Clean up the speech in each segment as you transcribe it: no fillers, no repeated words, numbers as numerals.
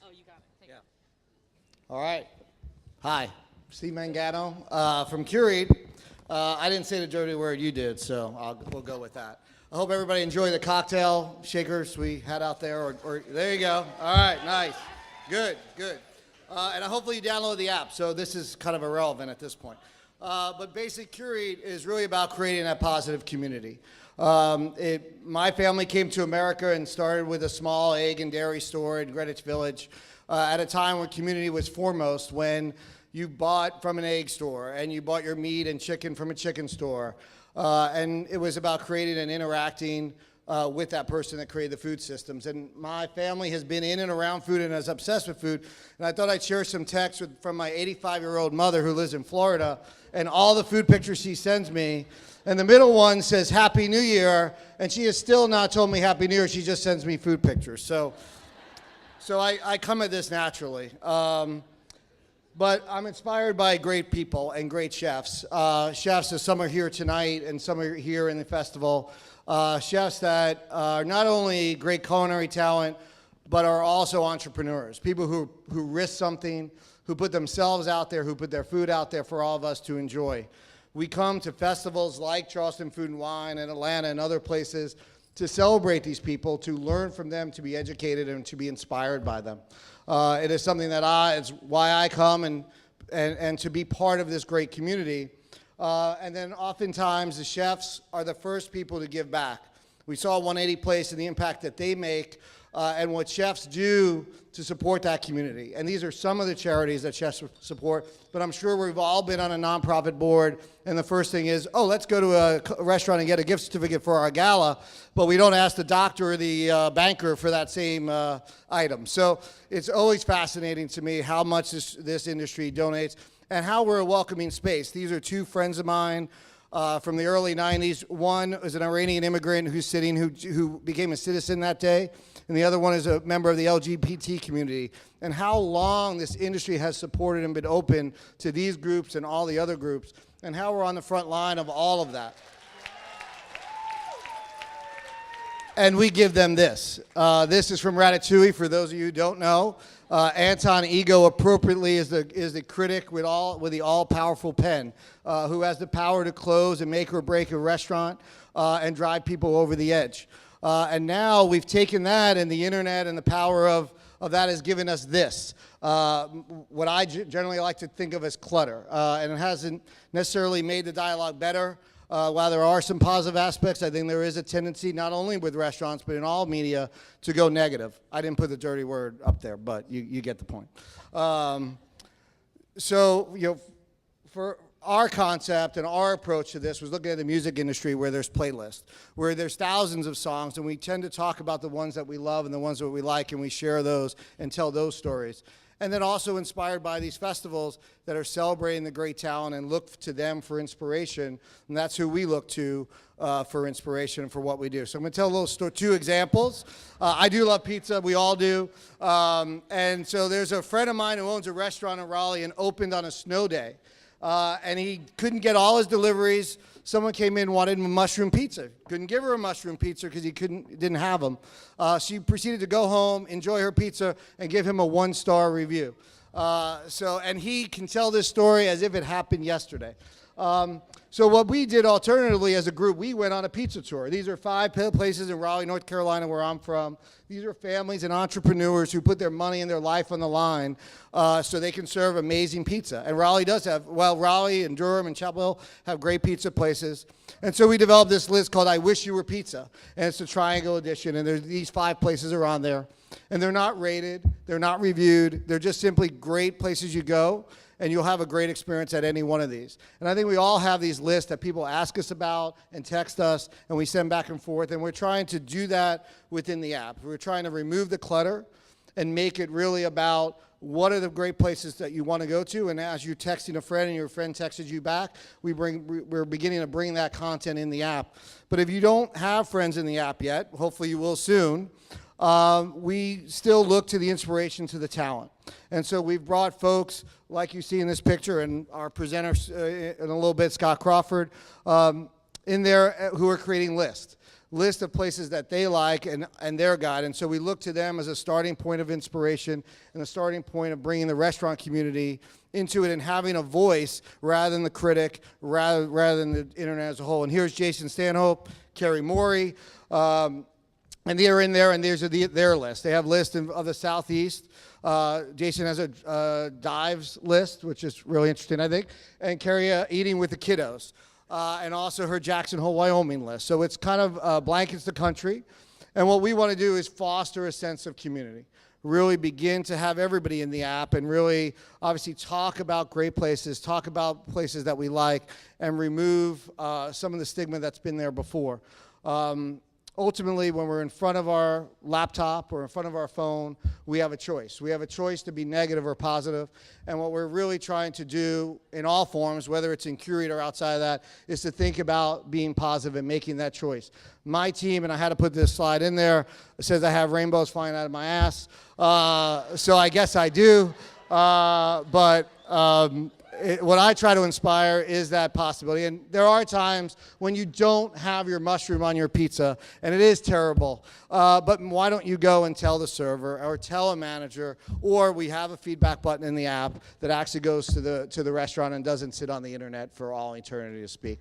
Oh, you got it. Take it. All right. Hi, Steve Mangano from CUREAT. I didn't say the dirty word, you did, so we'll go with that. I hope everybody enjoyed the cocktail shakers we had out there. Or there you go. All right, nice. Good. And hopefully you download the app, so this is kind of irrelevant at this point. But basic CUREAT is really about creating that positive community. My family came to America and started with a small egg and dairy store in Greenwich Village at a time when community was foremost, when you bought from an egg store and you bought your meat and chicken from a chicken store. And it was about creating and interacting with that person that created the food systems. And my family has been in and around food and is obsessed with food. And I thought I'd share some text from my 85-year-old mother who lives in Florida, and all the food pictures she sends me. And the middle one says, Happy New Year. And she has still not told me Happy New Year. She just sends me food pictures. So I come at this naturally. But I'm inspired by great people and great chefs. Chefs, as some are here tonight and some are here in the festival. Chefs that are not only great culinary talent, but are also entrepreneurs. People who risk something, who put themselves out there, who put their food out there for all of us to enjoy. We come to festivals like Charleston Food and Wine and Atlanta and other places to celebrate these people, to learn from them, to be educated, and to be inspired by them. It is something that it's why I come and to be part of this great community. And then oftentimes the chefs are the first people to give back. We saw 180 Place and the impact that they make and what chefs do to support that community. And these are some of the charities that chefs support, but I'm sure we've all been on a nonprofit board, and the first thing is, oh, let's go to a restaurant and get a gift certificate for our gala, but we don't ask the doctor or the banker for that same item. So it's always fascinating to me how much this industry donates and how we're a welcoming space. These are two friends of mine from the early 90s. One is an Iranian immigrant who's sitting, who became a citizen that day, and the other one is a member of the LGBT community. And how long this industry has supported and been open to these groups and all the other groups, and how we're on the front line of all of that. And we give them this. This is from Ratatouille, for those of you who don't know. Anton Ego appropriately is the critic with the all-powerful pen, who has the power to close and make or break a restaurant and drive people over the edge. And now we've taken that, and the internet and the power of that has given us this, what I generally like to think of as clutter. And it hasn't necessarily made the dialogue better. While there are some positive aspects, I think there is a tendency, not only with restaurants, but in all media, to go negative. I didn't put the dirty word up there, but you get the point. So, for our concept and our approach to this was looking at the music industry, where there's playlists, where there's thousands of songs, and we tend to talk about the ones that we love and the ones that we like, and we share those and tell those stories. And then also inspired by these festivals that are celebrating the great talent and look to them for inspiration. And that's who we look to for inspiration for what we do. So I'm going to tell a little story, two examples. I do love pizza. We all do. And so there's a friend of mine who owns a restaurant in Raleigh and opened on a snow day. And he couldn't get all his deliveries. Someone came in and wanted a mushroom pizza. Couldn't give her a mushroom pizza because didn't have them. She proceeded to go home, enjoy her pizza, and give him a 1-star review. And he can tell this story as if it happened yesterday. So what we did alternatively as a group, we went on a pizza tour. These are 5 places in Raleigh, North Carolina, where I'm from. These are families and entrepreneurs who put their money and their life on the line so they can serve amazing pizza. And Raleigh does have, Raleigh and Durham and Chapel Hill have great pizza places. And so we developed this list called I Wish You Were Pizza. And it's a triangle edition, and these 5 places are on there. And they're not rated, they're not reviewed, they're just simply great places you go, and you'll have a great experience at any one of these. And I think we all have these lists that people ask us about and text us, and we send back and forth, and we're trying to do that within the app. We're trying to remove the clutter and make it really about what are the great places that you want to go to, and as you're texting a friend and your friend texted you back, we're beginning to bring that content in the app. But if you don't have friends in the app yet, hopefully you will soon, we still look to the inspiration, to the talent. And so we've brought folks like you see in this picture, and our presenter in a little bit, Scott Crawford, in there who are creating lists list of places that they like and their guide. And so we look to them as a starting point of inspiration and a starting point of bringing the restaurant community into it and having a voice rather than the critic, rather than the internet as a whole. And here's Jason Stanhope, Kerry Morey, and they're in there, and there's their list. They have lists of the Southeast. Jason has a dives list, which is really interesting, I think, and Kerry eating with the kiddos, and also her Jackson Hole, Wyoming list. So it's kind of blankets the country, and what we want to do is foster a sense of community. Really begin to have everybody in the app and really obviously talk about great places, talk about places that we like, and remove some of the stigma that's been there before. Ultimately, when we're in front of our laptop or in front of our phone, we have a choice. We have a choice to be negative or positive, and what we're really trying to do in all forms, whether it's in CUREAT or outside of that, is to think about being positive and making that choice. My team, and I had to put this slide in there, says I have rainbows flying out of my ass, so I guess I do, what I try to inspire is that possibility. And there are times when you don't have your mushroom on your pizza, and it is terrible. But why don't you go and tell the server or tell a manager, or we have a feedback button in the app that actually goes to the restaurant and doesn't sit on the internet for all eternity to speak.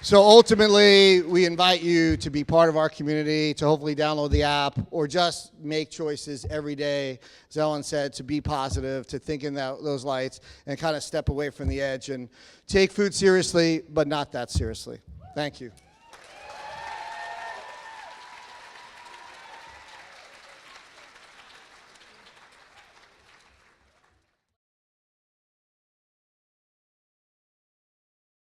So ultimately, we invite you to be part of our community, to hopefully download the app, or just make choices every day, as Ellen said, to be positive, to think in those lights, and kind of step away from the edge and take food seriously, but not that seriously. Thank you.